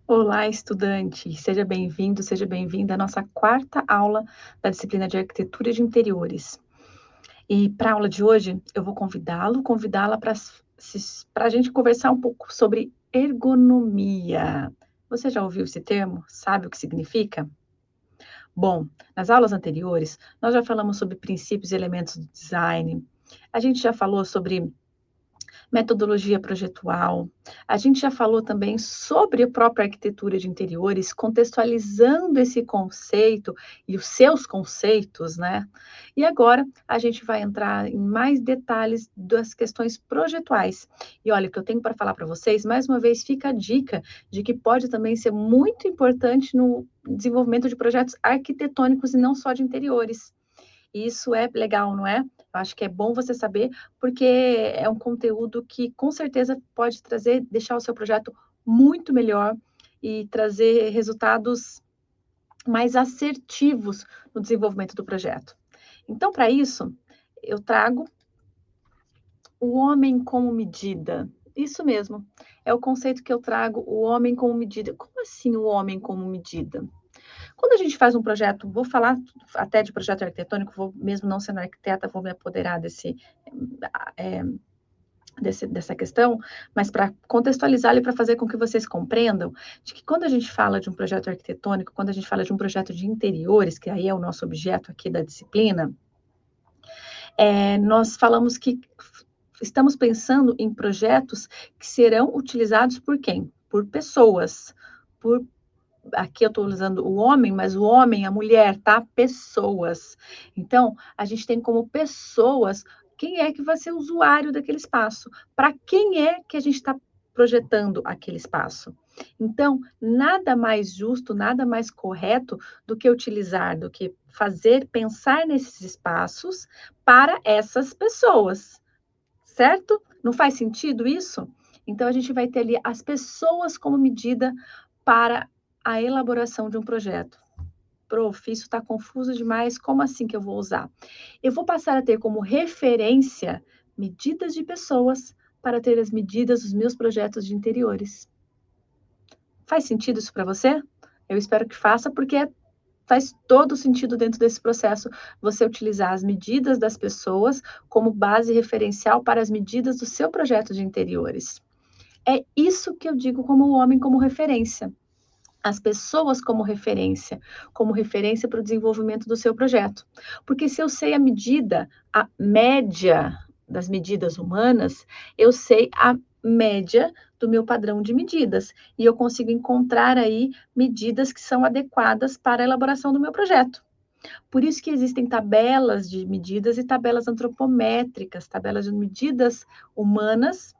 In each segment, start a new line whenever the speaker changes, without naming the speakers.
Olá, estudante! Seja bem-vindo, seja bem-vinda à nossa quarta aula da disciplina de Arquitetura de Interiores. E para a aula de hoje, eu vou convidá-la para a gente conversar um pouco sobre ergonomia. Você já ouviu esse termo? Sabe o que significa? Bom, nas aulas anteriores, nós já falamos sobre princípios e elementos do design, a gente já falou sobre metodologia projetual. A gente já falou também sobre a própria arquitetura de interiores, contextualizando esse conceito e os seus conceitos, né? E agora a gente vai entrar em mais detalhes das questões projetuais. E olha, o que eu tenho para falar para vocês, mais uma vez, fica a dica de que pode também ser muito importante no desenvolvimento de projetos arquitetônicos e não só de interiores. Isso é legal, não é? Eu acho que é bom você saber, porque é um conteúdo que com certeza pode trazer, deixar o seu projeto muito melhor e trazer resultados mais assertivos no desenvolvimento do projeto. Então, para isso, eu trago o homem como medida. Isso mesmo, é o conceito que eu trago, o homem como medida. Como assim o homem como medida? Quando a gente faz um projeto, vou falar até de projeto arquitetônico, vou, mesmo não sendo arquiteta, vou me apoderar é, dessa questão, mas para contextualizar e para fazer com que vocês compreendam de que quando a gente fala de um projeto arquitetônico, quando a gente fala de um projeto de interiores, que aí é o nosso objeto aqui da disciplina, nós falamos que estamos pensando em projetos que serão utilizados por quem? Por pessoas, por aqui eu estou usando o homem, mas o homem, a mulher, tá? Pessoas. Então, a gente tem como pessoas quem é que vai ser o usuário daquele espaço, para quem é que a gente está projetando aquele espaço. Então, nada mais justo, nada mais correto do que utilizar, do que fazer, pensar nesses espaços para essas pessoas, certo? Não faz sentido isso? Então, a gente vai ter ali as pessoas como medida para a elaboração de um projeto. Prof, isso está confuso demais, como assim que eu vou usar? Eu vou passar a ter como referência medidas de pessoas para ter as medidas dos meus projetos de interiores. Faz sentido isso para você? Eu espero que faça, porque faz todo sentido dentro desse processo você utilizar as medidas das pessoas como base referencial para as medidas do seu projeto de interiores. É isso que eu digo como o homem como referência. As pessoas como referência para o desenvolvimento do seu projeto. Porque se eu sei a medida, a média das medidas humanas, eu sei a média do meu padrão de medidas e eu consigo encontrar aí medidas que são adequadas para a elaboração do meu projeto. Por isso que existem tabelas de medidas e tabelas antropométricas, tabelas de medidas humanas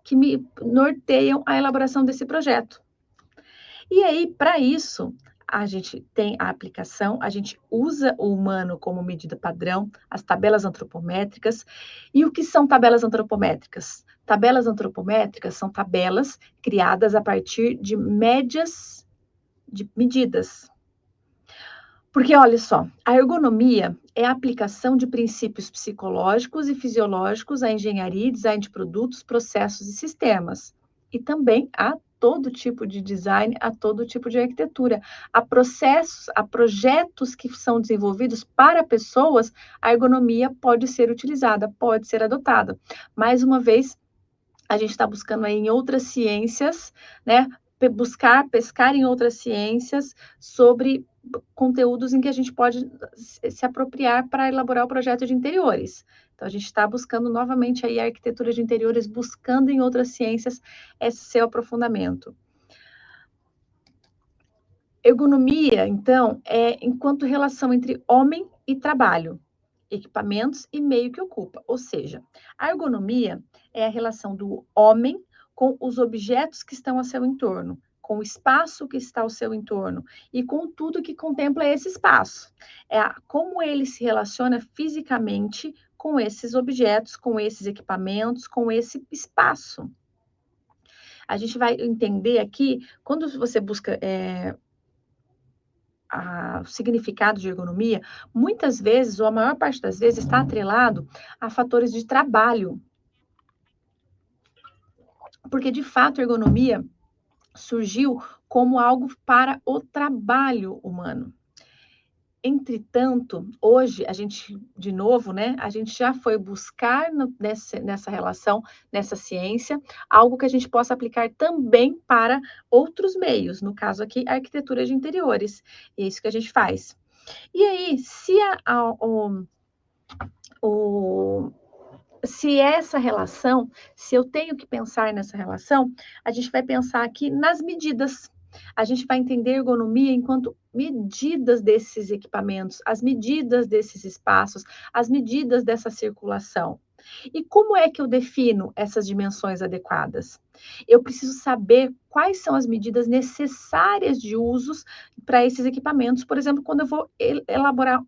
que me norteiam a elaboração desse projeto. E aí, para isso, a gente tem a aplicação, a gente usa o humano como medida padrão, as tabelas antropométricas. E o que são tabelas antropométricas? Tabelas antropométricas são tabelas criadas a partir de médias de medidas. Porque, olha só, a ergonomia é a aplicação de princípios psicológicos e fisiológicos à engenharia e design de produtos, processos e sistemas. E também a todo tipo de design, a todo tipo de arquitetura. A processos, a projetos que são desenvolvidos para pessoas, a ergonomia pode ser utilizada, pode ser adotada. Mais uma vez, a gente está buscando aí em outras ciências, né? Pescar em outras ciências sobre conteúdos em que a gente pode se apropriar para elaborar o projeto de interiores. Então, a gente está buscando novamente aí a arquitetura de interiores, buscando em outras ciências esse seu aprofundamento. Ergonomia, então, é enquanto relação entre homem e trabalho, equipamentos e meio que ocupa. Ou seja, a ergonomia é a relação do homem com os objetos que estão ao seu entorno, com o espaço que está ao seu entorno e com tudo que contempla esse espaço. É como ele se relaciona fisicamente com esses objetos, com esses equipamentos, com esse espaço. A gente vai entender aqui, quando você busca o significado de ergonomia, muitas vezes, ou a maior parte das vezes, está atrelado a fatores de trabalho. Porque, de fato, a ergonomia surgiu como algo para o trabalho humano. Entretanto, hoje a gente, de novo, né, a gente já foi buscar nessa relação, nessa ciência, algo que a gente possa aplicar também para outros meios, no caso aqui, a arquitetura de interiores. E é isso que a gente faz. E aí, o, se essa relação, se eu tenho que pensar nessa relação, a gente vai pensar aqui nas medidas. A gente vai entender ergonomia enquanto medidas desses equipamentos, as medidas desses espaços, as medidas dessa circulação. E como é que eu defino essas dimensões adequadas? Eu preciso saber quais são as medidas necessárias de usos para esses equipamentos. Por exemplo, quando eu vou elaborar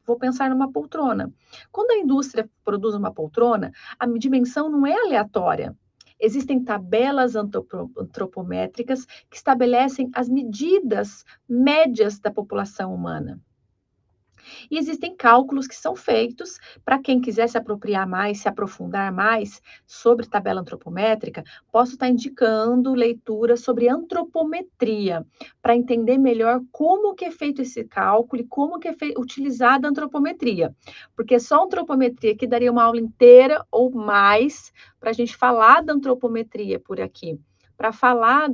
vou pensar numa poltrona. Quando a indústria produz uma poltrona, a dimensão não é aleatória. Existem tabelas antropométricas que estabelecem as medidas médias da população humana. E existem cálculos que são feitos para quem quiser se apropriar mais, se aprofundar mais sobre tabela antropométrica, posso estar indicando leitura sobre antropometria, para entender melhor como que é feito esse cálculo e como que é utilizada a antropometria. Porque só a antropometria que daria uma aula inteira ou mais para a gente falar da antropometria por aqui, para falar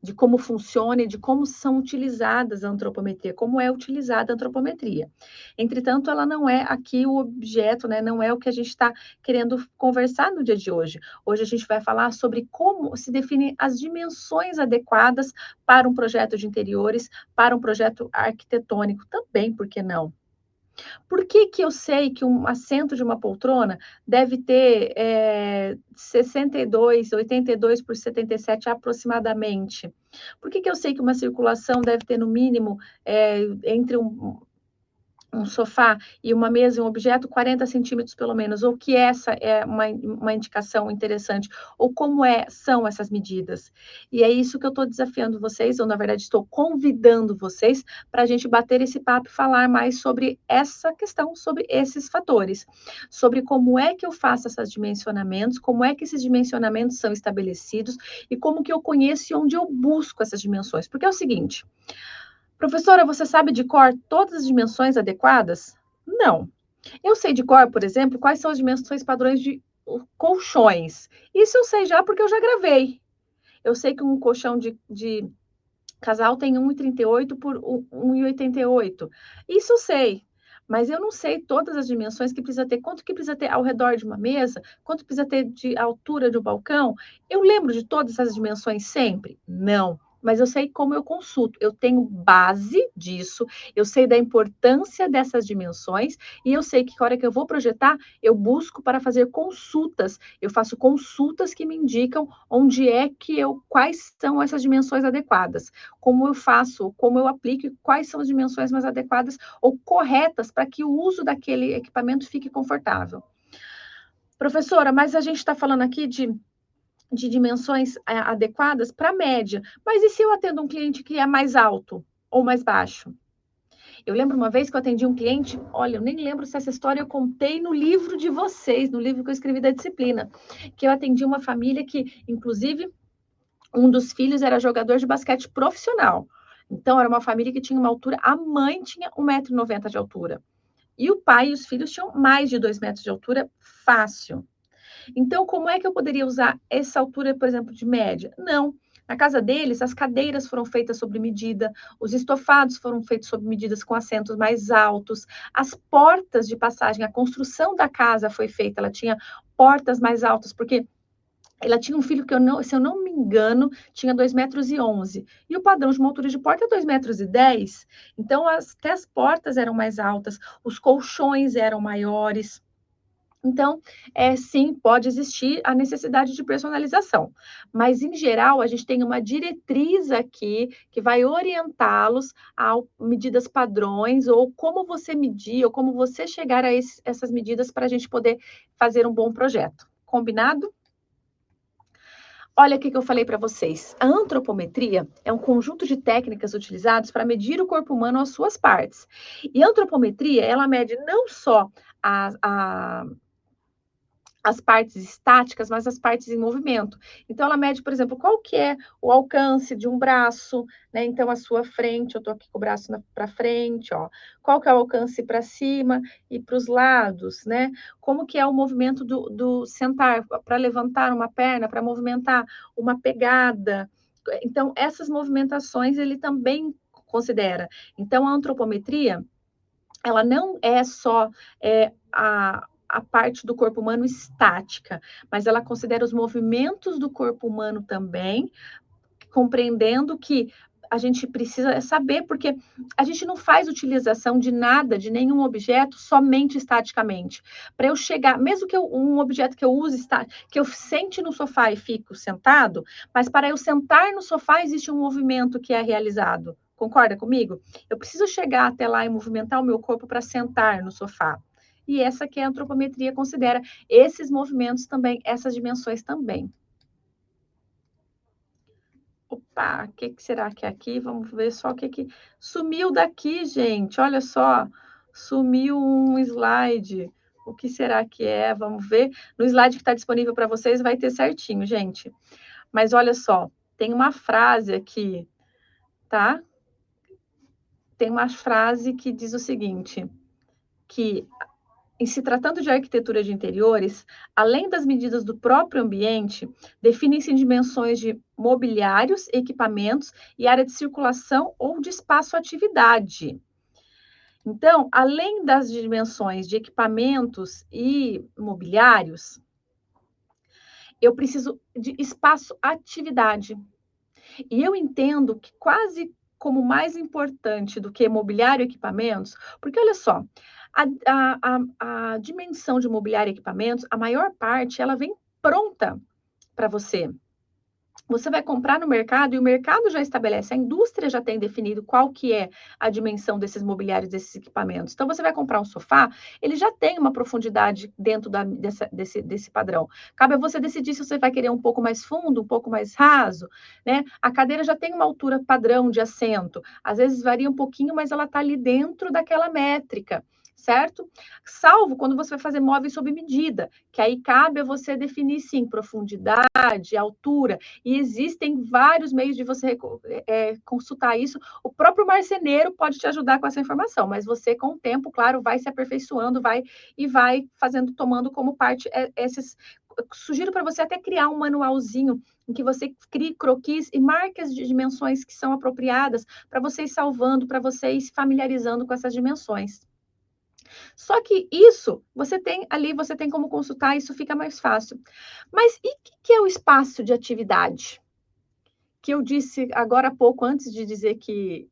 de como funciona e de como são utilizadas a antropometria, como é utilizada a antropometria. Entretanto, ela não é aqui o objeto, né? Não é o que a gente está querendo conversar no dia de hoje. Hoje a gente vai falar sobre como se definem as dimensões adequadas para um projeto de interiores, para um projeto arquitetônico também, por que não? Por que que eu sei que um assento de uma poltrona deve ter 62, 82 por 77 aproximadamente? Por que que eu sei que uma circulação deve ter no mínimo entre um sofá e uma mesa e um objeto, 40 centímetros pelo menos, ou que essa é uma indicação interessante, ou como são essas medidas. E é isso que eu estou desafiando vocês, ou na verdade estou convidando vocês para a gente bater esse papo e falar mais sobre essa questão, sobre esses fatores, sobre como é que eu faço esses dimensionamentos, como é que esses dimensionamentos são estabelecidos e como que eu conheço e onde eu busco essas dimensões. Porque é o seguinte, professora, você sabe de cor todas as dimensões adequadas? Não. Eu sei de cor, por exemplo, quais são as dimensões padrões de colchões. Isso eu sei já porque eu já gravei. Eu sei que um colchão de casal tem 1,38 por 1,88. Isso eu sei. Mas eu não sei todas as dimensões que precisa ter, quanto que precisa ter ao redor de uma mesa, quanto precisa ter de altura de um balcão. Eu lembro de todas essas dimensões sempre? Não. Mas eu sei como eu consulto, eu tenho base disso, eu sei da importância dessas dimensões e eu sei que na hora que eu vou projetar, eu busco para fazer consultas, eu faço consultas que me indicam onde é que quais são essas dimensões adequadas, como eu faço, como eu aplico e quais são as dimensões mais adequadas ou corretas para que o uso daquele equipamento fique confortável. Professora, mas a gente está falando aqui de dimensões adequadas para média. Mas e se eu atendo um cliente que é mais alto ou mais baixo? Eu lembro uma vez que eu atendi um cliente, olha, eu nem lembro se essa história eu contei no livro de vocês, no livro que eu escrevi da disciplina, que eu atendi uma família que, inclusive, um dos filhos era jogador de basquete profissional. Então, era uma família que tinha uma altura, a mãe tinha 1,90 m de altura. E o pai e os filhos tinham mais de 2 metros de altura, fácil. Então, como é que eu poderia usar essa altura, por exemplo, de média? Não. Na casa deles, as cadeiras foram feitas sob medida, os estofados foram feitos sob medidas com assentos mais altos, as portas de passagem, a construção da casa foi feita, ela tinha portas mais altas, porque ela tinha um filho que, se eu não me engano, tinha 2,11 m. E o padrão de uma altura de porta é 2,10 m. Então, até as portas eram mais altas, os colchões eram maiores. Então, sim, pode existir a necessidade de personalização, mas em geral a gente tem uma diretriz aqui que vai orientá-los a medidas padrões ou como você medir ou como você chegar a essas medidas para a gente poder fazer um bom projeto. Combinado? Olha o que eu falei para vocês. A antropometria é um conjunto de técnicas utilizadas para medir o corpo humano às suas partes. E a antropometria, ela mede não só a as partes estáticas, mas as partes em movimento. Então, ela mede, por exemplo, qual que é o alcance de um braço, né? Então, a sua frente, eu tô aqui com o braço para frente, ó. Qual que é o alcance para cima e para os lados, né? Como que é o movimento do sentar, para levantar uma perna, para movimentar uma pegada. Então, essas movimentações ele também considera. Então, a antropometria, ela não é só a parte do corpo humano estática, mas ela considera os movimentos do corpo humano também, compreendendo que a gente precisa saber, porque a gente não faz utilização de nada, de nenhum objeto, somente estaticamente. Para eu chegar, mesmo que um objeto que eu use, que eu sente no sofá e fico sentado, mas para eu sentar no sofá existe um movimento que é realizado. Concorda comigo? Eu preciso chegar até lá e movimentar o meu corpo para sentar no sofá. E essa que é a antropometria considera esses movimentos também, essas dimensões também. Opa, o que será que é aqui? Vamos ver só o que sumiu daqui, gente. Olha só, sumiu um slide. O que será que é? Vamos ver. No slide que está disponível para vocês vai ter certinho, gente. Mas olha só, tem uma frase aqui, tá? Tem uma frase que diz o seguinte, que em se tratando de arquitetura de interiores, além das medidas do próprio ambiente, definem-se dimensões de mobiliários, equipamentos e área de circulação ou de espaço-atividade. Então, além das dimensões de equipamentos e mobiliários, eu preciso de espaço-atividade. E eu entendo que quase como mais importante do que mobiliário e equipamentos, porque olha só, a dimensão de mobiliário e equipamentos, a maior parte, ela vem pronta para você. Você vai comprar no mercado e o mercado já estabelece, a indústria já tem definido qual que é a dimensão desses mobiliários, desses equipamentos. Então, você vai comprar um sofá, ele já tem uma profundidade dentro desse padrão. Cabe a você decidir se você vai querer um pouco mais fundo, um pouco mais raso, né? A cadeira já tem uma altura padrão de assento. Às vezes varia um pouquinho, mas ela está ali dentro daquela métrica, certo? Salvo quando você vai fazer móveis sob medida, que aí cabe a você definir, sim, profundidade, altura, e existem vários meios de você consultar isso. O próprio marceneiro pode te ajudar com essa informação, mas você, com o tempo, claro, vai se aperfeiçoando, vai fazendo, tomando como parte esses. Sugiro para você até criar um manualzinho em que você crie croquis e marque as dimensões que são apropriadas para você ir salvando, para você ir se familiarizando com essas dimensões. Só que isso, você tem como consultar, isso fica mais fácil. Mas e o que é o espaço de atividade? Que eu disse agora há pouco, antes de dizer que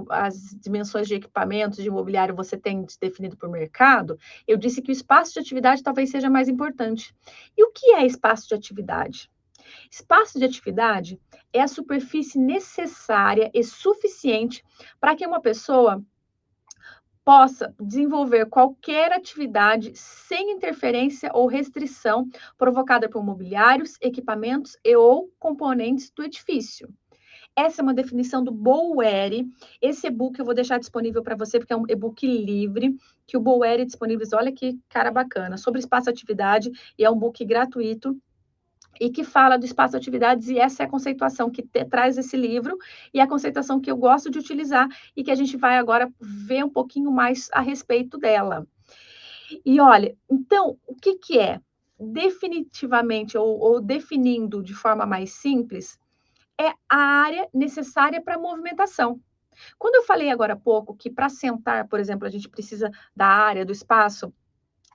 as dimensões de equipamentos, de imobiliário, você tem definido por mercado, eu disse que o espaço de atividade talvez seja mais importante. E o que é espaço de atividade? Espaço de atividade é a superfície necessária e suficiente para que uma pessoa possa desenvolver qualquer atividade sem interferência ou restrição provocada por mobiliários, equipamentos e ou componentes do edifício. Essa é uma definição do Bowery. Esse e-book eu vou deixar disponível para você, porque é um e-book livre, que o Bowery disponibiliza. Olha que cara bacana, sobre espaço-atividade, e é um book gratuito, e que fala do espaço-atividades, e essa é a conceituação que traz esse livro, e a conceituação que eu gosto de utilizar, e que a gente vai agora ver um pouquinho mais a respeito dela. E olha, então, o que é? Definitivamente, ou definindo de forma mais simples, é a área necessária para a movimentação. Quando eu falei agora há pouco que para sentar, por exemplo, a gente precisa da área, do espaço,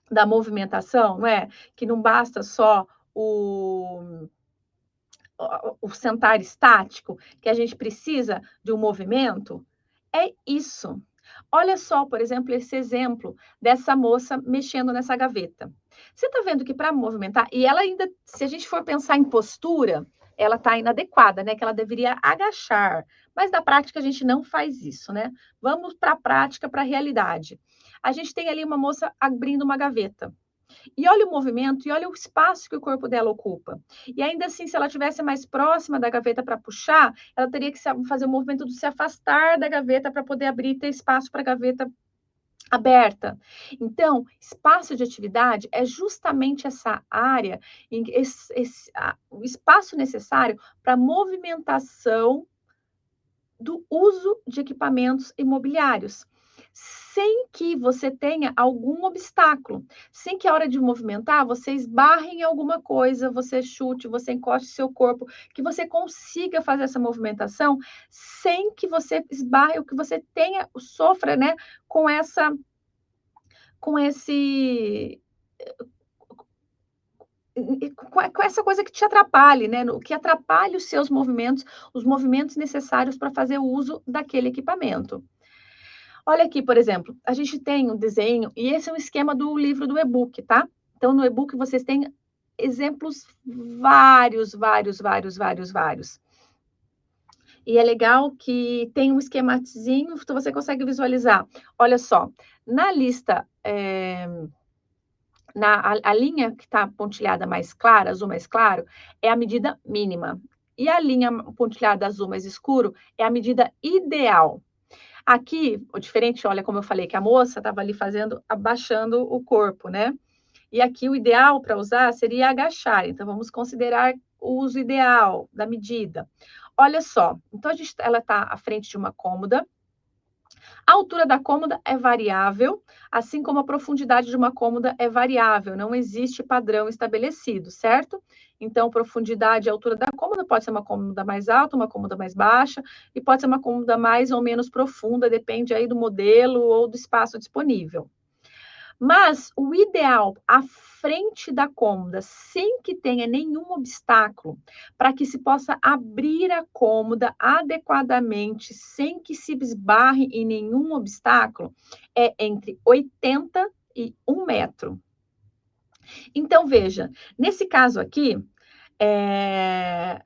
da movimentação, não é? Que não basta só o sentar estático, que a gente precisa de um movimento, é isso. Olha só, por exemplo, esse exemplo dessa moça mexendo nessa gaveta. Você está vendo que para movimentar, e ela ainda, se a gente for pensar em postura, ela está inadequada, né? Que ela deveria agachar. Mas na prática a gente não faz isso, né? Vamos para a prática, para a realidade. A gente tem ali uma moça abrindo uma gaveta. E olha o movimento e olha o espaço que o corpo dela ocupa. E ainda assim, se ela estivesse mais próxima da gaveta para puxar, ela teria que fazer o movimento de se afastar da gaveta para poder abrir e ter espaço para a gaveta aberta. Então, espaço de atividade é justamente essa área, o espaço necessário para movimentação do uso de equipamentos imobiliários, sem que você tenha algum obstáculo, sem que a hora de movimentar você esbarre em alguma coisa, você chute, você encoste seu corpo, que você consiga fazer essa movimentação sem que você esbarre, ou que você tenha, sofra, né, com essa, com esse, com essa coisa que te atrapalhe, né, que atrapalhe os movimentos necessários para fazer o uso daquele equipamento. Olha aqui, por exemplo, a gente tem um desenho, e esse é um esquema do livro do e-book, tá? Então, no e-book vocês têm exemplos vários, vários, vários, vários, vários. E é legal que tem um esquemazinho, então você consegue visualizar. Olha só, na lista, a linha que está pontilhada mais clara, azul mais claro, é a medida mínima. E a linha pontilhada azul mais escuro é a medida ideal. Aqui, o diferente, olha como eu falei, que a moça estava ali fazendo, abaixando o corpo, né? E aqui o ideal para usar seria agachar. Então, vamos considerar o uso ideal da medida. Olha só, então ela está à frente de uma cômoda. A altura da cômoda é variável, assim como a profundidade de uma cômoda é variável, não existe padrão estabelecido, certo? Então, profundidade e altura da cômoda pode ser uma cômoda mais alta, uma cômoda mais baixa, e pode ser uma cômoda mais ou menos profunda, depende aí do modelo ou do espaço disponível. Mas o ideal, à frente da cômoda, sem que tenha nenhum obstáculo, para que se possa abrir a cômoda adequadamente, sem que se esbarre em nenhum obstáculo, é entre 80 e 1 metro. Então, veja, nesse caso aqui, é,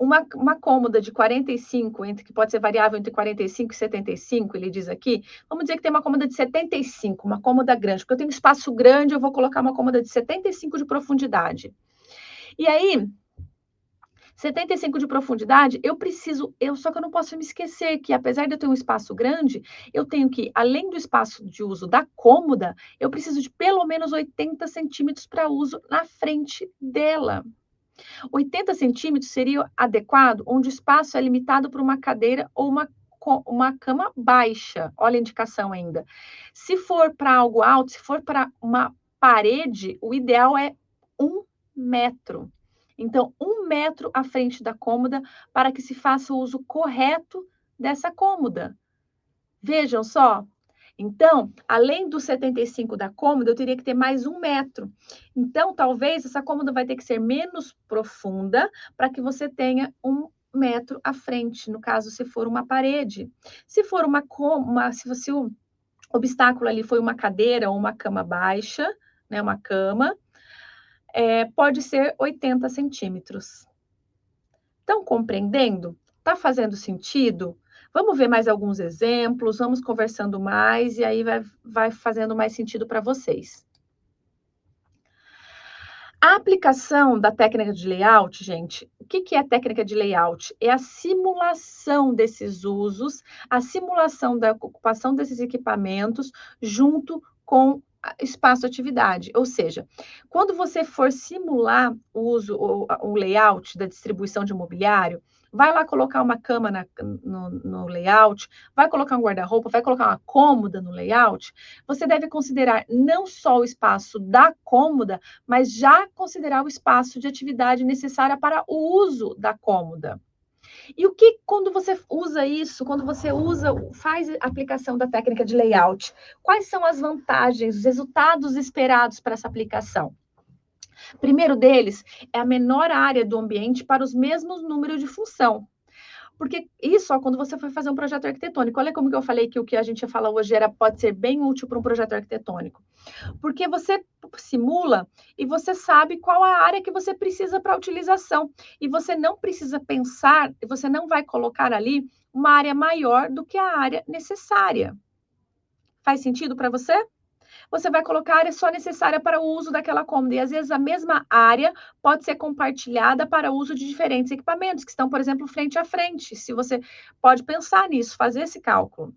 uma cômoda de 45, que pode ser variável entre 45 e 75, ele diz aqui, vamos dizer que tem uma cômoda de 75, uma cômoda grande, porque eu tenho espaço grande, eu vou colocar uma cômoda de 75 de profundidade. E aí, 75 de profundidade, só que eu não posso me esquecer que, apesar de eu ter um espaço grande, eu tenho que, além do espaço de uso da cômoda, eu preciso de pelo menos 80 centímetros para uso na frente dela. 80 centímetros seria adequado onde o espaço é limitado por uma cadeira ou uma cama baixa. Olha a indicação ainda. Se for para algo alto, se for para uma parede, o ideal é 1 metro. Então, 1 metro à frente da cômoda para que se faça o uso correto dessa cômoda. Vejam só, então, além dos 75 da cômoda, eu teria que ter mais 1 metro. Então, talvez essa cômoda vai ter que ser menos profunda para que você tenha 1 metro à frente, no caso, se for uma parede. Se for se o obstáculo ali foi uma cadeira ou uma cama baixa, né, uma cama, pode ser 80 centímetros. Estão compreendendo? Está fazendo sentido? Vamos ver mais alguns exemplos, vamos conversando mais e aí vai fazendo mais sentido para vocês. A aplicação da técnica de layout, gente, o que é a técnica de layout? É a simulação desses usos, a simulação da ocupação desses equipamentos junto com espaço-atividade. Ou seja, quando você for simular o layout da distribuição de mobiliário, vai lá colocar uma cama no layout, vai colocar um guarda-roupa, vai colocar uma cômoda no layout, você deve considerar não só o espaço da cômoda, mas já considerar o espaço de atividade necessária para o uso da cômoda. E o que, quando você usa isso, faz a aplicação da técnica de layout, quais são as vantagens, os resultados esperados para essa aplicação? Primeiro deles é a menor área do ambiente para os mesmos números de função. Porque isso, ó, quando você for fazer um projeto arquitetônico, olha como que eu falei que o que a gente ia falar hoje pode ser bem útil para um projeto arquitetônico. Porque você simula e você sabe qual a área que você precisa para utilização. E você não precisa pensar, você não vai colocar ali uma área maior do que a área necessária. Faz sentido para você? Você vai colocar a área só necessária para o uso daquela cômoda. E às vezes a mesma área pode ser compartilhada para o uso de diferentes equipamentos, que estão, por exemplo, frente a frente. Se você pode pensar nisso, fazer esse cálculo.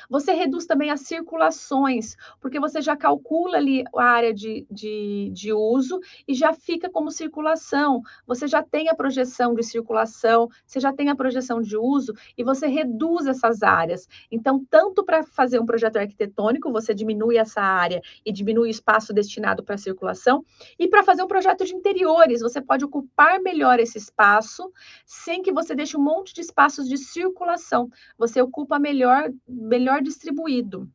Você reduz também as circulações, porque você já calcula ali a área de uso e já fica como circulação. Você já tem a projeção de circulação, você já tem a projeção de uso e você reduz essas áreas. Então, tanto para fazer um projeto arquitetônico, você diminui essa área e diminui o espaço destinado para a circulação, e para fazer um projeto de interiores, você pode ocupar melhor esse espaço, sem que você deixe um monte de espaços de circulação. Você ocupa melhor distribuído,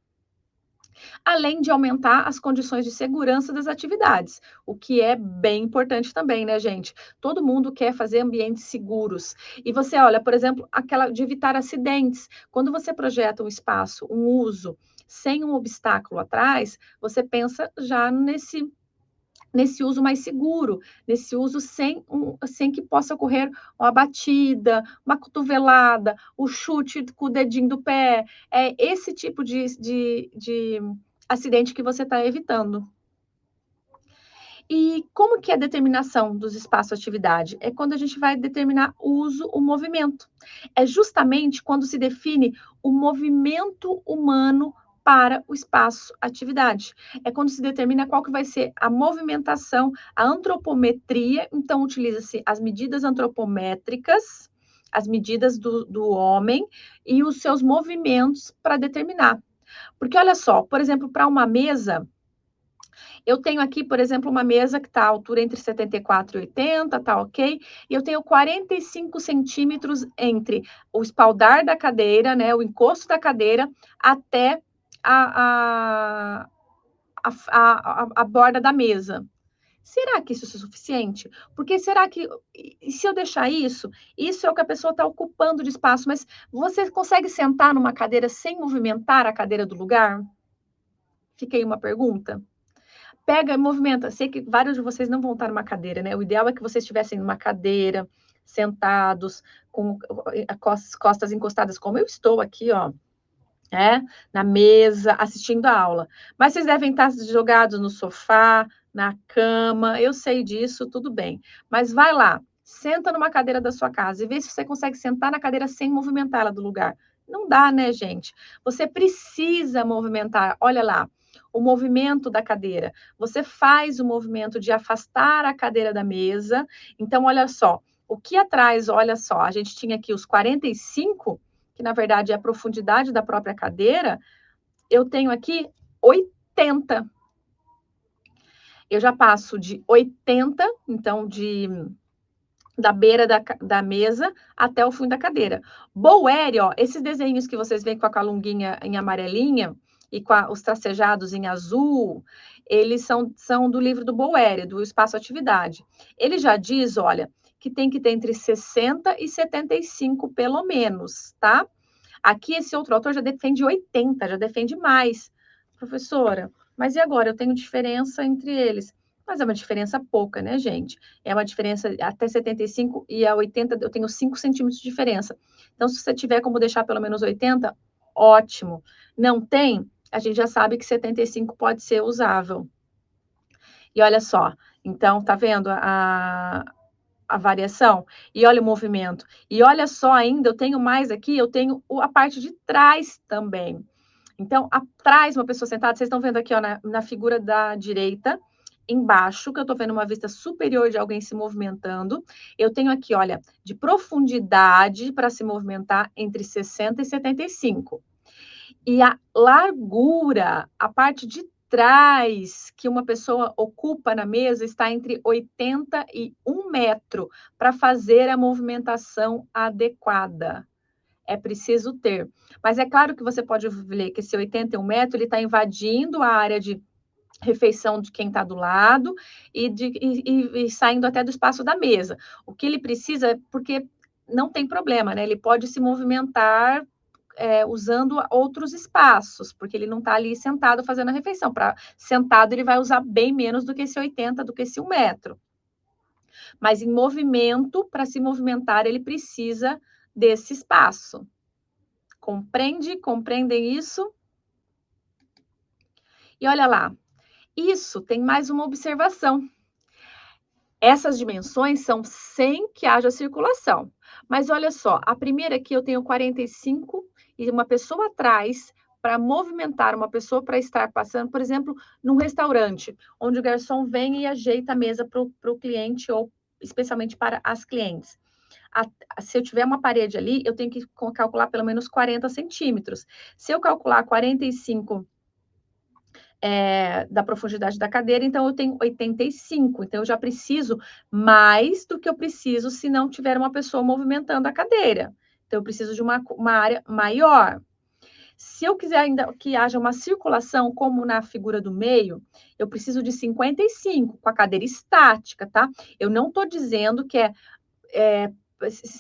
além de aumentar as condições de segurança das atividades, o que é bem importante também, né, gente? Todo mundo quer fazer ambientes seguros. E você olha, por exemplo, aquela de evitar acidentes. Quando você projeta um espaço, um uso, sem um obstáculo atrás, você pensa já nesse uso mais seguro, nesse uso sem que possa ocorrer uma batida, uma cotovelada, o chute com o dedinho do pé. É esse tipo de acidente que você está evitando. E como que é a determinação dos espaços de atividade? É quando a gente vai determinar o uso, o movimento. É justamente quando se define o movimento humano para o espaço atividade. É quando se determina qual que vai ser a movimentação, a antropometria. Então, utiliza-se as medidas antropométricas, as medidas do homem e os seus movimentos para determinar. Porque olha só, por exemplo, para uma mesa, eu tenho aqui, por exemplo, uma mesa que está à altura entre 74 e 80, tá ok? E eu tenho 45 centímetros entre o espaldar da cadeira, né, o encosto da cadeira, até a, a borda da mesa. Será que isso é suficiente? Porque será que, e se eu deixar isso, isso é o que a pessoa está ocupando de espaço, mas você consegue sentar numa cadeira sem movimentar a cadeira do lugar? Fica aí uma pergunta. Pega, movimenta. Sei que vários de vocês não vão estar numa cadeira, né? O ideal é que vocês estivessem numa cadeira, sentados, com as costas encostadas, como eu estou aqui, ó, né? Na mesa, assistindo a aula. Mas vocês devem estar jogados no sofá, na cama, eu sei disso, tudo bem. Mas vai lá, senta numa cadeira da sua casa e vê se você consegue sentar na cadeira sem movimentar ela do lugar. Não dá, né, gente? Você precisa movimentar. Olha lá, o movimento da cadeira. Você faz o movimento de afastar a cadeira da mesa. Então, olha só, o que atrás, olha só, a gente tinha aqui os 45, que na verdade é a profundidade da própria cadeira, eu tenho aqui 80. Eu já passo de 80, então, da beira da mesa até o fundo da cadeira. Bowery, ó, esses desenhos que vocês veem com a calunguinha em amarelinha e com os tracejados em azul, eles são do livro do Bowery, do Espaço Atividade. Ele já diz, olha, que tem que ter entre 60 e 75, pelo menos, tá? Aqui, esse outro autor já defende 80, já defende mais. Professora, mas e agora? Eu tenho diferença entre eles. Mas é uma diferença pouca, né, gente? É uma diferença até 75 e a 80, eu tenho 5 centímetros de diferença. Então, se você tiver como deixar pelo menos 80, ótimo. Não tem? A gente já sabe que 75 pode ser usável. E olha só, então, tá vendo a variação? E olha o movimento. E olha só ainda, eu tenho mais aqui, eu tenho a parte de trás também. Então, atrás, uma pessoa sentada, vocês estão vendo aqui, ó, na figura da direita, embaixo, que eu estou vendo uma vista superior de alguém se movimentando. Eu tenho aqui, olha, de profundidade para se movimentar entre 60 e 75. E a largura, a parte de trás que uma pessoa ocupa na mesa está entre 80 e 1 metro para fazer a movimentação adequada. É preciso ter. Mas é claro que você pode ver que esse 81 metros ele está invadindo a área de refeição de quem está do lado e saindo até do espaço da mesa. O que ele precisa, porque não tem problema, né? Ele pode se movimentar usando outros espaços, porque ele não está ali sentado fazendo a refeição. Para sentado, ele vai usar bem menos do que esse 80, do que esse 1 metro. Mas em movimento, para se movimentar, ele precisa desse espaço. Compreendem isso? E olha lá, isso tem mais uma observação. Essas dimensões são sem que haja circulação. Mas olha só, a primeira aqui eu tenho 45 e uma pessoa atrás para movimentar uma pessoa para estar passando, por exemplo, num restaurante, onde o garçom vem e ajeita a mesa para o cliente ou especialmente para as clientes. Se eu tiver uma parede ali, eu tenho que calcular pelo menos 40 centímetros. Se eu calcular 45 da profundidade da cadeira, então eu tenho 85. Então eu já preciso mais do que eu preciso se não tiver uma pessoa movimentando a cadeira. Então eu preciso de uma área maior. Se eu quiser ainda que haja uma circulação, como na figura do meio, eu preciso de 55 com a cadeira estática, tá? Eu não estou dizendo que é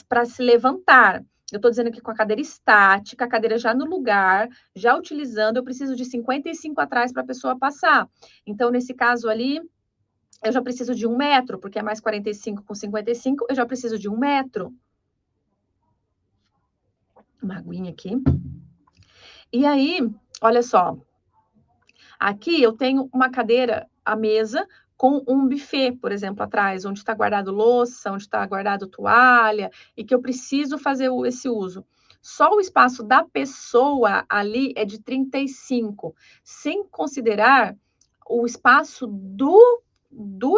para se levantar. Eu estou dizendo que com a cadeira estática, a cadeira já no lugar, já utilizando, eu preciso de 55 atrás para a pessoa passar. Então, nesse caso ali, eu já preciso de 1 metro, porque é mais 45 com 55, eu já preciso de 1 metro. Uma aguinha aqui. E aí, olha só, aqui eu tenho uma cadeira, a mesa, com um buffet, por exemplo, atrás, onde está guardado louça, onde está guardado toalha, e que eu preciso fazer esse uso. Só o espaço da pessoa ali é de 35, sem considerar o espaço do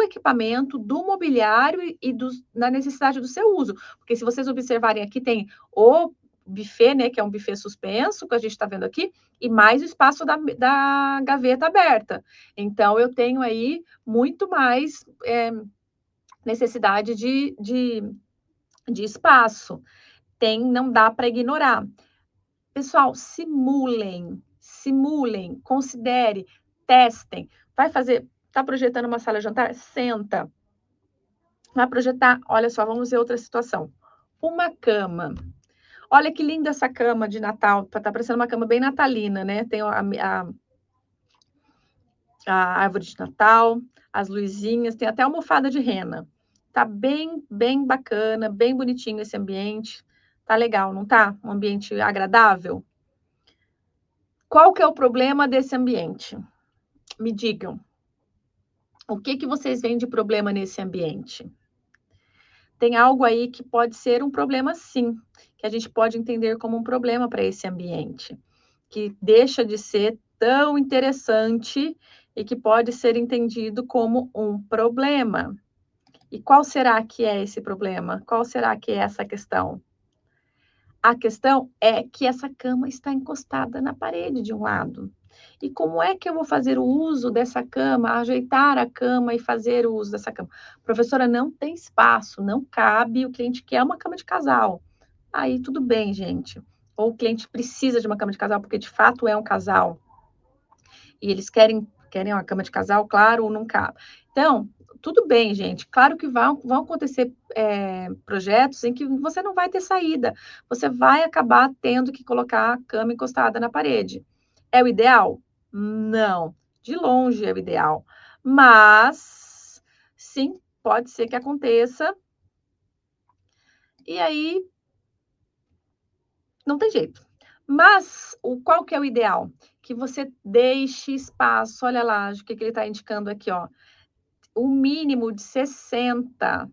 equipamento, do mobiliário e na necessidade do seu uso. Porque se vocês observarem aqui, tem o buffet, né, que é um buffet suspenso, que a gente está vendo aqui, e mais o espaço da gaveta aberta. Então, eu tenho aí muito mais necessidade de espaço. Não dá para ignorar. Pessoal, simulem, considere, testem. Vai fazer, está projetando uma sala de jantar? Senta. Vai projetar, olha só, vamos ver outra situação. Uma cama. Olha que linda essa cama de Natal, tá parecendo uma cama bem natalina, né? Tem a árvore de Natal, as luzinhas, tem até almofada de rena. Tá bem bacana, bem bonitinho esse ambiente. Tá legal, não tá? Um ambiente agradável. Qual que é o problema desse ambiente? Me digam. O que vocês veem de problema nesse ambiente? Tem algo aí que pode ser um problema, sim, que a gente pode entender como um problema para esse ambiente, que deixa de ser tão interessante e que pode ser entendido como um problema. E qual será que é esse problema? Qual será que é essa questão? A questão é que essa cama está encostada na parede de um lado. E como é que eu vou fazer o uso dessa cama, ajeitar a cama e fazer o uso dessa cama? Professora, não tem espaço, não cabe, o cliente quer uma cama de casal. Aí tudo bem, gente. Ou o cliente precisa de uma cama de casal, porque de fato é um casal. E eles querem uma cama de casal, claro, ou não cabe. Então, tudo bem, gente. Claro que vão acontecer projetos em que você não vai ter saída. Você vai acabar tendo que colocar a cama encostada na parede. É o ideal? Não. De longe é o ideal. Mas, sim, pode ser que aconteça. E aí, não tem jeito. Mas, qual que é o ideal? Que você deixe espaço. Olha lá, o que ele está indicando aqui, ó. O mínimo de 60,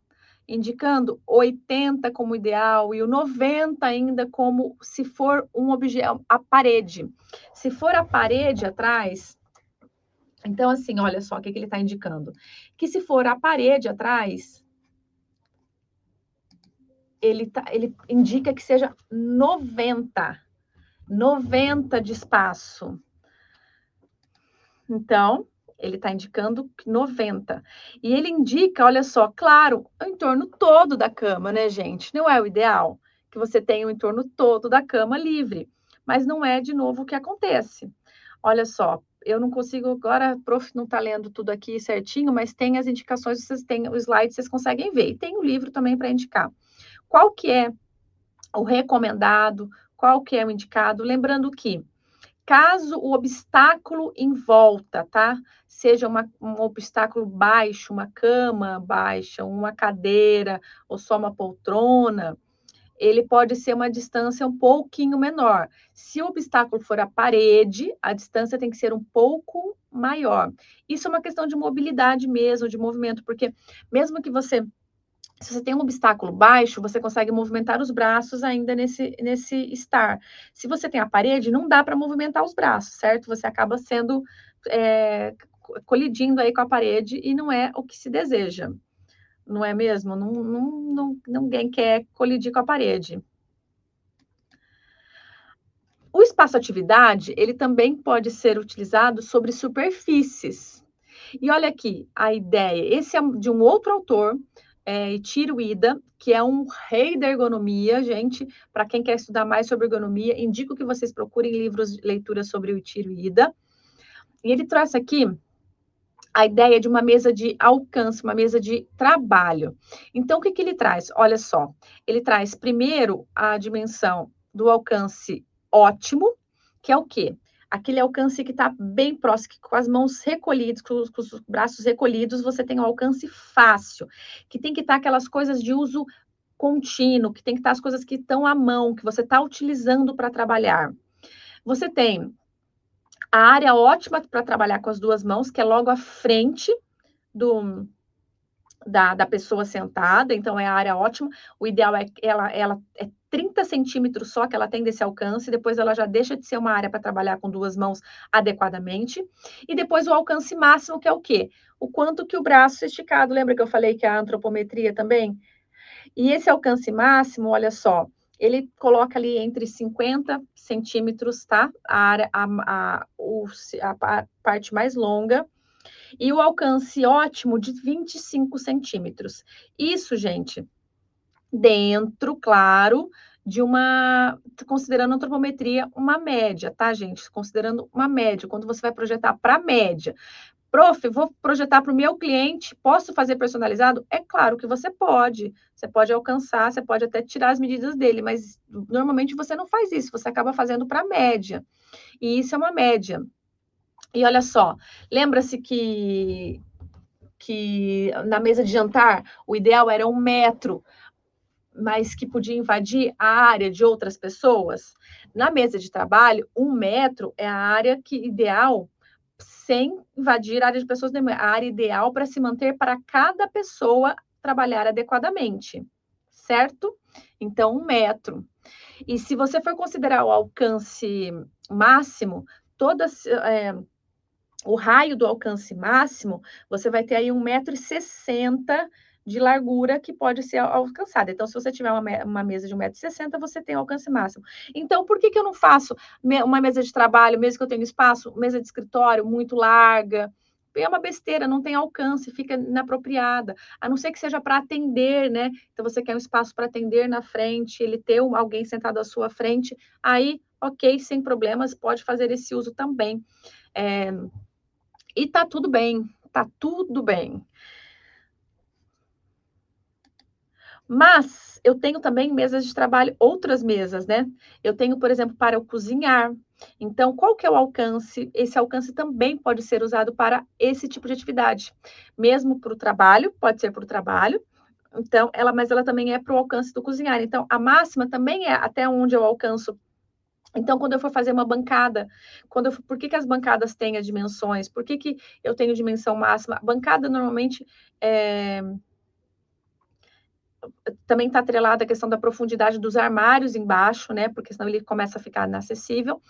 indicando 80 como ideal e o 90 ainda como se for um objeto, a parede. Se for a parede atrás, então assim, olha só o que ele está indicando. Que se for a parede atrás, ele indica que seja 90 de espaço. Então, ele está indicando 90. E ele indica, olha só, claro, o entorno todo da cama, né, gente? Não é o ideal que você tenha o entorno todo da cama livre. Mas não é, de novo, o que acontece. Olha só, eu não consigo agora, prof, não está lendo tudo aqui certinho, mas tem as indicações, vocês têm o slide, vocês conseguem ver. E tem o livro também para indicar. Qual que é o recomendado? Qual que é o indicado? Lembrando que caso o obstáculo em volta, tá? Seja um obstáculo baixo, uma cama baixa, uma cadeira ou só uma poltrona, ele pode ser uma distância um pouquinho menor. Se o obstáculo for a parede, a distância tem que ser um pouco maior. Isso é uma questão de mobilidade mesmo, de movimento, porque mesmo que você, se você tem um obstáculo baixo, você consegue movimentar os braços ainda nesse estar. Se você tem a parede, não dá para movimentar os braços, certo? Você acaba sendo colidindo aí com a parede e não é o que se deseja, não é mesmo? Ninguém quer colidir com a parede. O espaço-atividade, ele também pode ser utilizado sobre superfícies. E olha aqui, a ideia, esse é de um outro autor, Ichiro Ida, que é um rei da ergonomia, gente. Para quem quer estudar mais sobre ergonomia, indico que vocês procurem livros de leitura sobre o Ichiro Ida. E ele traz aqui a ideia de uma mesa de alcance, uma mesa de trabalho. Então, o que ele traz? Olha só, ele traz primeiro a dimensão do alcance ótimo, que é o quê? Aquele alcance que está bem próximo, que com as mãos recolhidas, com os braços recolhidos, você tem um alcance fácil, que tem que estar aquelas coisas de uso contínuo, que tem que estar as coisas que estão à mão, que você está utilizando para trabalhar. Você tem a área ótima para trabalhar com as duas mãos, que é logo à frente da pessoa sentada, então é a área ótima. O ideal é que ela é 30 centímetros só que ela tem desse alcance, depois ela já deixa de ser uma área para trabalhar com duas mãos adequadamente. E depois o alcance máximo, que é o quê? O quanto que o braço esticado, lembra que eu falei que é a antropometria também? E esse alcance máximo, olha só, ele coloca ali entre 50 centímetros, tá? A parte mais longa, e o alcance ótimo de 25 centímetros. Isso, gente, dentro, claro, de uma, considerando a antropometria, uma média, tá, gente? Considerando uma média, quando você vai projetar para a média. Prof, vou projetar para o meu cliente, posso fazer personalizado? É claro que você pode. Você pode alcançar, você pode até tirar as medidas dele, mas normalmente você não faz isso, você acaba fazendo para a média. E isso é uma média. E olha só, lembra-se que na mesa de jantar o ideal era 1 metro, mas que podia invadir a área de outras pessoas? Na mesa de trabalho, 1 metro é a área que ideal sem invadir a área de pessoas, a área ideal para se manter para cada pessoa trabalhar adequadamente, certo? Então, 1 metro. E se você for considerar o alcance máximo, o raio do alcance máximo, você vai ter aí 1,60 m de largura que pode ser alcançada. Então, se você tiver uma mesa de 1,60 m, você tem alcance máximo. Então, por que eu não faço uma mesa de trabalho, mesmo que eu tenha espaço, mesa de escritório muito larga? É uma besteira, não tem alcance, fica inapropriada. A não ser que seja para atender, né? Então, você quer um espaço para atender na frente, ele ter alguém sentado à sua frente, aí, ok, sem problemas, pode fazer esse uso também. E tá tudo bem, tá tudo bem. Mas eu tenho também mesas de trabalho, outras mesas, né? Eu tenho, por exemplo, para eu cozinhar. Então, qual que é o alcance? Esse alcance também pode ser usado para esse tipo de atividade. Mesmo para o trabalho, pode ser para o trabalho. Então, mas ela também é para o alcance do cozinhar. Então, a máxima também é até onde eu alcanço. Então, quando eu for fazer uma bancada, por que as bancadas têm as dimensões? Por que eu tenho dimensão máxima? A bancada, normalmente, também está atrelada à questão da profundidade dos armários embaixo, né? Porque senão ele começa a ficar inacessível.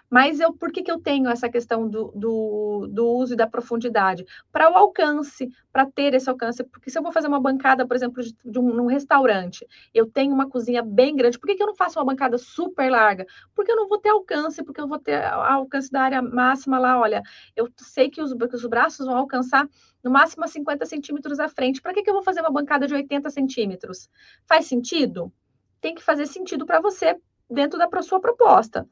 Mas por que eu tenho essa questão do uso e da profundidade? Para o alcance, para ter esse alcance. Porque se eu vou fazer uma bancada, por exemplo, num restaurante, eu tenho uma cozinha bem grande, por que eu não faço uma bancada super larga? Porque eu não vou ter alcance, porque eu vou ter alcance da área máxima lá, olha, eu sei que os braços vão alcançar no máximo 50 centímetros à frente. Para que eu vou fazer uma bancada de 80 centímetros? Faz sentido? Tem que fazer sentido para você dentro da sua proposta.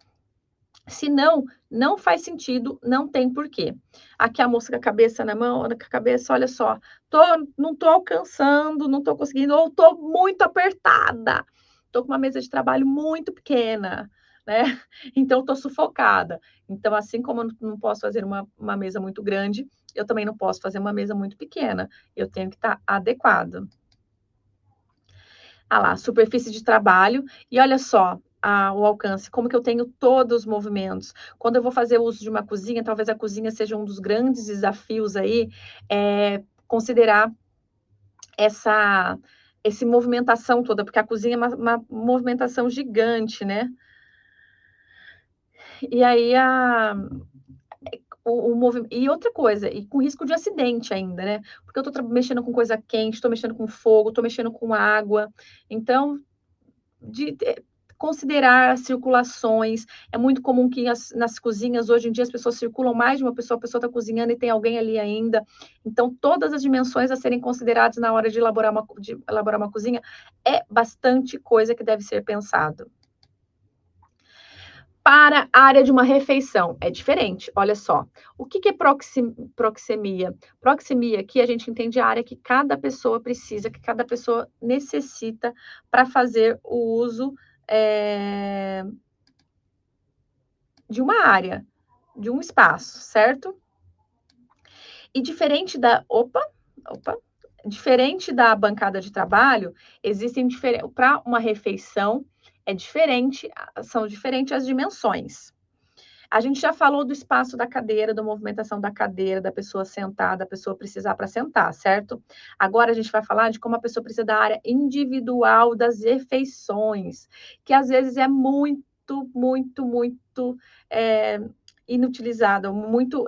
Se não, não faz sentido, não tem porquê. Aqui a moça com a cabeça na mão, com a cabeça, olha só, não estou alcançando, não estou conseguindo, ou estou muito apertada, estou com uma mesa de trabalho muito pequena, né? Então estou sufocada. Então, assim como eu não posso fazer uma mesa muito grande, eu também não posso fazer uma mesa muito pequena. Eu tenho que estar adequada. Ah lá, superfície de trabalho, e olha só, o alcance, como que eu tenho todos os movimentos. Quando eu vou fazer uso de uma cozinha, talvez a cozinha seja um dos grandes desafios aí, considerar essa movimentação toda, porque a cozinha é uma movimentação gigante, né? E aí e outra coisa, e com risco de acidente ainda, né? Porque eu estou mexendo com coisa quente, estou mexendo com fogo, estou mexendo com água. Então, de considerar as circulações. É muito comum que nas cozinhas, hoje em dia, as pessoas circulam mais de uma pessoa, a pessoa está cozinhando e tem alguém ali ainda. Então, todas as dimensões a serem consideradas na hora de elaborar uma cozinha é bastante coisa que deve ser pensado. Para a área de uma refeição, é diferente, olha só. O que é proxemia? Proxemia, aqui a gente entende a área que cada pessoa precisa, que cada pessoa necessita para fazer o uso de uma área, de um espaço, certo? E diferente da. Diferente da bancada de trabalho, existem para uma refeição, é diferente, são diferentes as dimensões. A gente já falou do espaço da cadeira, da movimentação da cadeira, da pessoa sentar, da pessoa precisar para sentar, certo? Agora a gente vai falar de como a pessoa precisa da área individual das refeições, que às vezes é muito, muito, muito inutilizada, muito.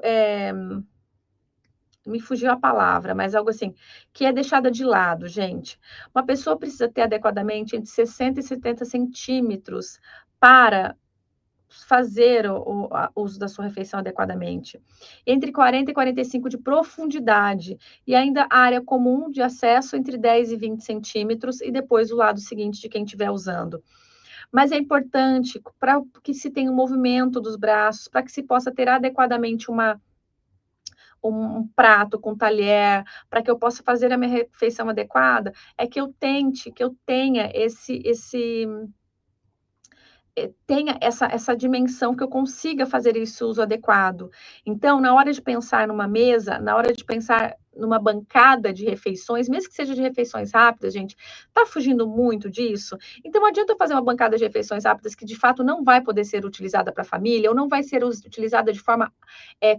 Me fugiu a palavra, mas algo assim, que é deixada de lado, gente. Uma pessoa precisa ter adequadamente entre 60 e 70 centímetros para fazer o uso da sua refeição adequadamente. Entre 40 e 45 de profundidade, e ainda a área comum de acesso entre 10 e 20 centímetros, e depois o lado seguinte de quem estiver usando. Mas é importante para que se tenha um movimento dos braços, para que se possa ter adequadamente um prato com talher, para que eu possa fazer a minha refeição adequada, é que eu tenha tenha essa dimensão, que eu consiga fazer esse uso adequado. Então, na hora de pensar numa mesa, na hora de pensar numa bancada de refeições, mesmo que seja de refeições rápidas, gente, tá fugindo muito disso? Então, não adianta eu fazer uma bancada de refeições rápidas que, de fato, não vai poder ser utilizada para a família, ou não vai ser utilizada de forma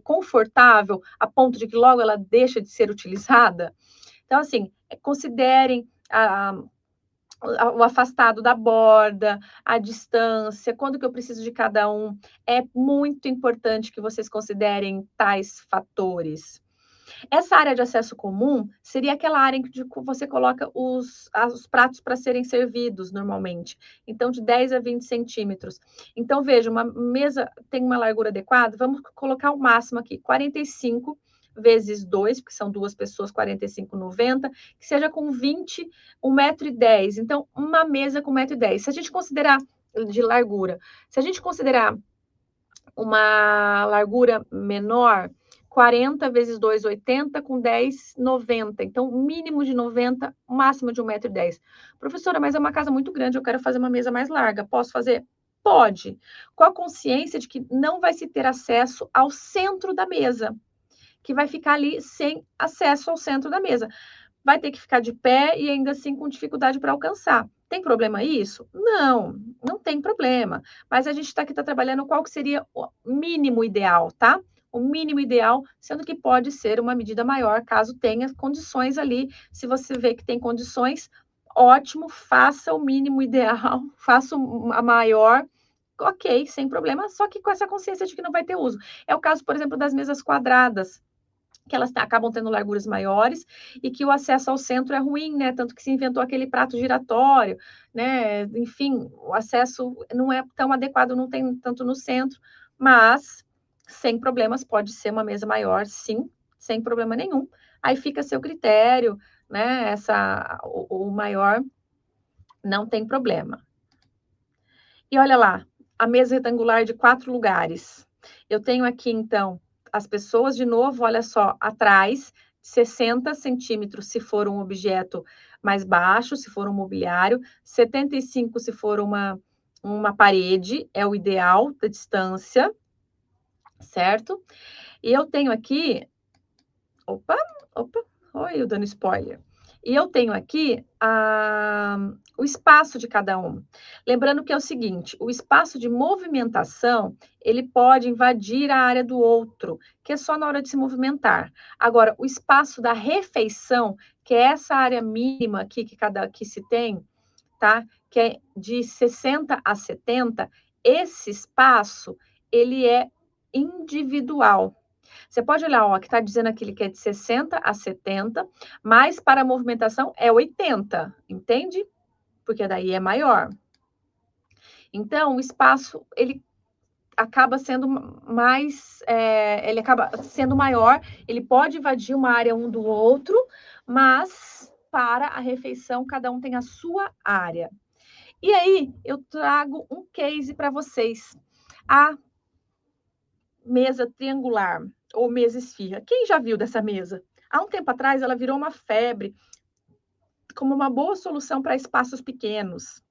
confortável, a ponto de que logo ela deixa de ser utilizada. Então, assim, considerem o afastado da borda, a distância, quando que eu preciso de cada um. É muito importante que vocês considerem tais fatores. Essa área de acesso comum seria aquela área em que você coloca os pratos para serem servidos normalmente. Então, de 10 a 20 centímetros. Então, veja, uma mesa tem uma largura adequada, vamos colocar o máximo aqui, 45 vezes 2, porque são duas pessoas, 45, 90, que seja com 20, 1,10 m. Então, uma mesa com 1,10 m. Se a gente considerar de largura, se a gente considerar uma largura menor, 40 vezes 2, 80, com 10, 90. Então, mínimo de 90, máximo de 1,10 m. Professora, mas é uma casa muito grande, eu quero fazer uma mesa mais larga. Posso fazer? Pode. Com a consciência de que não vai se ter acesso ao centro da mesa, que vai ficar ali sem acesso ao centro da mesa. Vai ter que ficar de pé e ainda assim com dificuldade para alcançar. Tem problema isso? Não, não tem problema. Mas a gente está aqui trabalhando qual que seria o mínimo ideal, tá? O mínimo ideal, sendo que pode ser uma medida maior, caso tenha condições ali. Se você vê que tem condições, ótimo, faça o mínimo ideal, faça a maior, ok, sem problema, só que com essa consciência de que não vai ter uso. É o caso, por exemplo, das mesas quadradas, que elas acabam tendo larguras maiores e que o acesso ao centro é ruim, né? Tanto que se inventou aquele prato giratório, né? Enfim, o acesso não é tão adequado, não tem tanto no centro, mas sem problemas, pode ser uma mesa maior, sim, sem problema nenhum. Aí fica a seu critério, né? O maior não tem problema. E olha lá, a mesa retangular de 4 lugares. Eu tenho aqui, então, as pessoas, de novo, olha só, atrás, 60 centímetros se for um objeto mais baixo, se for um mobiliário, 75 se for uma parede, é o ideal da distância, certo? E eu tenho aqui, opa, oi, eu dando spoiler. E eu tenho aqui o espaço de cada um. Lembrando que é o seguinte, o espaço de movimentação, ele pode invadir a área do outro, que é só na hora de se movimentar. Agora, o espaço da refeição, que é essa área mínima aqui que se tem, tá? Que é de 60 a 70, esse espaço, ele é individual. Você pode olhar, ó, que está dizendo aqui que é de 60 a 70, mas para a movimentação é 80, entende? Porque daí é maior. Então, o espaço, ele acaba sendo ele acaba sendo maior, ele pode invadir uma área um do outro, mas para a refeição, cada um tem a sua área. E aí, eu trago um case para vocês. A mesa triangular ou mesa esfirra. Quem já viu dessa mesa? Há um tempo atrás, ela virou uma febre como uma boa solução para espaços pequenos.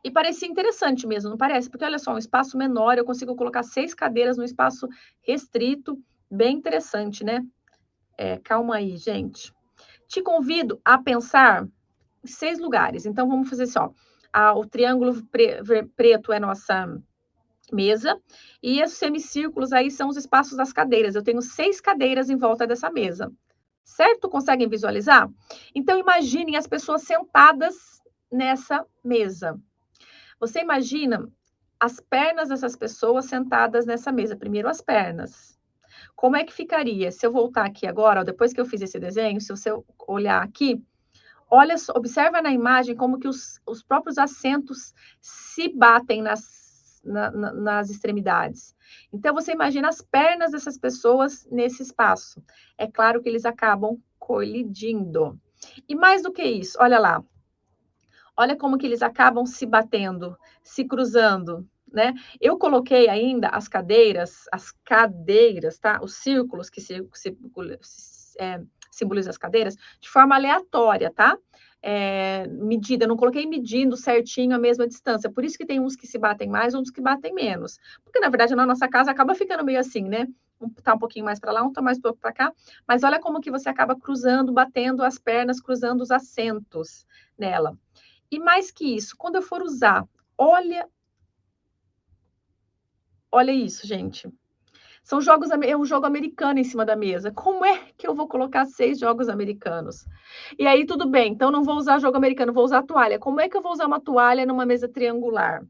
E parecia interessante mesmo, não parece? Porque olha só, um espaço menor, eu consigo colocar 6 cadeiras num espaço restrito, bem interessante, né? Calma aí, gente. Te convido a pensar em 6 lugares. Então, vamos fazer assim, ó. O triângulo preto é nossa mesa, e os semicírculos aí são os espaços das cadeiras. Eu tenho 6 cadeiras em volta dessa mesa. Certo? Conseguem visualizar? Então, imaginem as pessoas sentadas nessa mesa. Você imagina as pernas dessas pessoas sentadas nessa mesa. Primeiro, as pernas. Como é que ficaria? Se eu voltar aqui agora, depois que eu fiz esse desenho, se você olhar aqui, olha, observa na imagem como que os próprios assentos se batem nas extremidades. Então, você imagina as pernas dessas pessoas nesse espaço. É claro que eles acabam colidindo. E mais do que isso, olha lá. Olha como que eles acabam se batendo, se cruzando, né? Eu coloquei ainda as cadeiras, tá? Os círculos que simbolizam as cadeiras, de forma aleatória, tá? Medida, não coloquei medindo certinho a mesma distância. Por isso que tem uns que se batem mais, uns que batem menos. Porque, na verdade, na nossa casa acaba ficando meio assim, né? Um tá um pouquinho mais para lá, um tá mais para cá. Mas olha como que você acaba cruzando, batendo as pernas, cruzando os assentos nela. E mais que isso, quando eu for usar, olha isso, gente. É um jogo americano em cima da mesa. Como é que eu vou colocar 6 jogos americanos? E aí, tudo bem, então não vou usar jogo americano, vou usar toalha. Como é que eu vou usar uma toalha numa mesa triangular?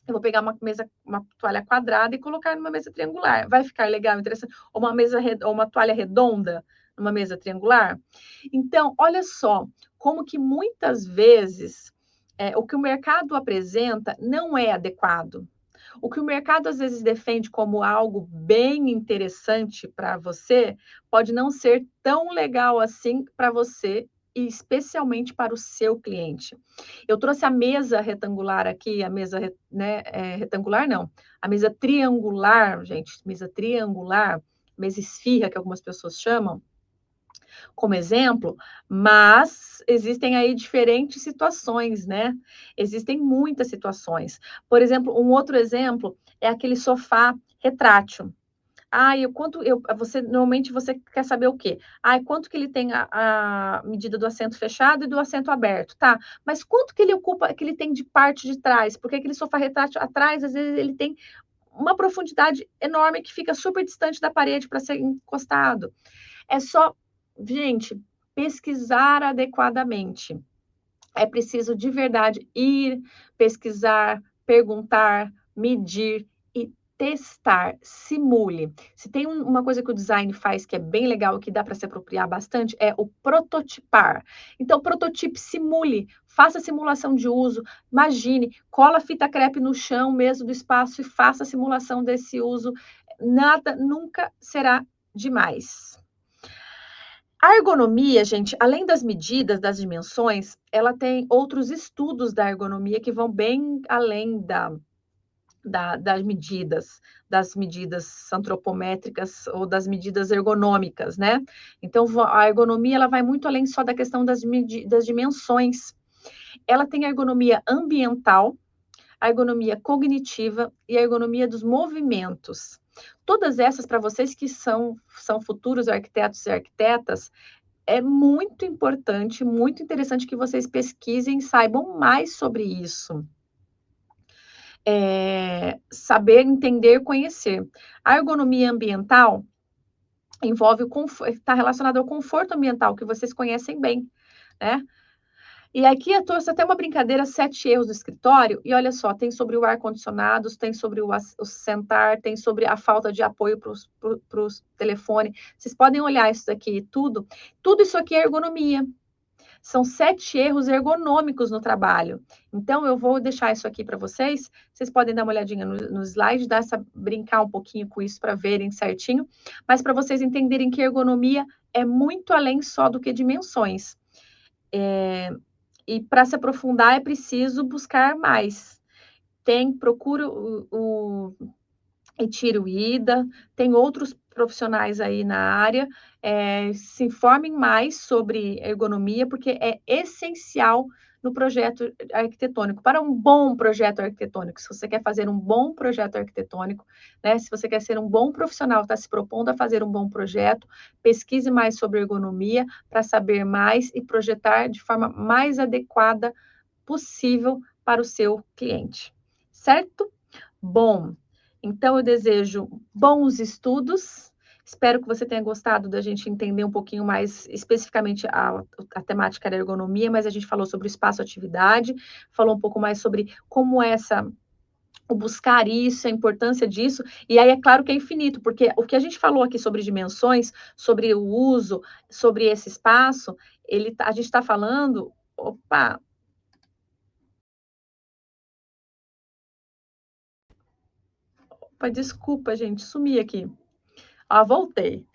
Eu vou pegar uma toalha quadrada e colocar numa mesa triangular. Vai ficar legal, interessante? Ou uma toalha redonda numa mesa triangular? Então, olha só, como que muitas vezes o que o mercado apresenta não é adequado. O que o mercado às vezes defende como algo bem interessante para você, pode não ser tão legal assim para você e especialmente para o seu cliente. Eu trouxe a mesa retangular aqui, a mesa, né, retangular não, a mesa triangular, gente, mesa esfirra, que algumas pessoas chamam, como exemplo, mas existem aí diferentes situações, né? Existem muitas situações. Por exemplo, um outro exemplo é aquele sofá retrátil. Normalmente você quer saber o quê? Quanto que ele tem a medida do assento fechado e do assento aberto, tá? Mas quanto que ele ocupa, que ele tem de parte de trás? Porque aquele sofá retrátil atrás, às vezes ele tem uma profundidade enorme que fica super distante da parede para ser encostado. É só, gente, pesquisar adequadamente. É preciso de verdade ir pesquisar, perguntar, medir e testar, simule. Se tem uma coisa que o design faz que é bem legal, que dá para se apropriar bastante, é o prototipar. Então, prototipe, simule, faça simulação de uso, imagine, cola fita crepe no chão mesmo do espaço e faça a simulação desse uso. Nada nunca será demais. A ergonomia, gente, além das medidas, das dimensões, ela tem outros estudos da ergonomia que vão bem além das medidas antropométricas ou das medidas ergonômicas, né? Então, a ergonomia ela vai muito além só da questão das dimensões. Ela tem a ergonomia ambiental, a ergonomia cognitiva e a ergonomia dos movimentos. Todas essas, para vocês que são futuros arquitetos e arquitetas, é muito importante, muito interessante que vocês pesquisem, saibam mais sobre isso. Saber, entender, conhecer. A ergonomia ambiental envolve está relacionado ao conforto ambiental, que vocês conhecem bem, né? E aqui eu trouxe até uma brincadeira, 7 erros do escritório, e olha só, tem sobre o ar-condicionado, tem sobre o sentar, tem sobre a falta de apoio para os telefone. Vocês podem olhar isso daqui, tudo isso aqui é ergonomia. São 7 erros ergonômicos no trabalho. Então, eu vou deixar isso aqui para vocês. Vocês podem dar uma olhadinha no slide, brincar um pouquinho com isso para verem certinho. Mas para vocês entenderem que ergonomia é muito além só do que dimensões. E para se aprofundar é preciso buscar mais. Procura o Etiro Ida, tem outros profissionais aí na área, se informem mais sobre ergonomia, porque é essencial no projeto arquitetônico, para um bom projeto arquitetônico. Se você quer fazer um bom projeto arquitetônico, né, se você quer ser um bom profissional, está se propondo a fazer um bom projeto, pesquise mais sobre ergonomia para saber mais e projetar de forma mais adequada possível para o seu cliente. Certo? Bom, então eu desejo bons estudos. Espero que você tenha gostado da gente entender um pouquinho mais especificamente a temática da ergonomia, mas a gente falou sobre o espaço-atividade, falou um pouco mais sobre como o buscar isso, a importância disso, e aí é claro que é infinito, porque o que a gente falou aqui sobre dimensões, sobre o uso, sobre esse espaço, a gente está falando, opa, desculpa, gente, sumi aqui. Voltei.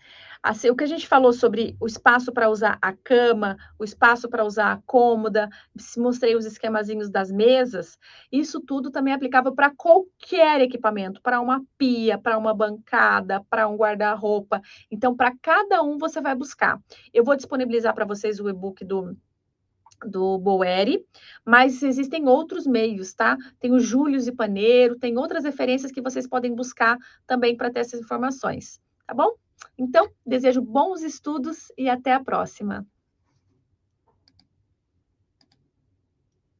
Assim, o que a gente falou sobre o espaço para usar a cama, o espaço para usar a cômoda, mostrei os esquemazinhos das mesas, isso tudo também é aplicável para qualquer equipamento, para uma pia, para uma bancada, para um guarda-roupa. Então, para cada um você vai buscar. Eu vou disponibilizar para vocês o e-book do Boeri, mas existem outros meios, tá? Tem o Júlio Zipaneiro, tem outras referências que vocês podem buscar também para ter essas informações, tá bom? Então, desejo bons estudos e até a próxima.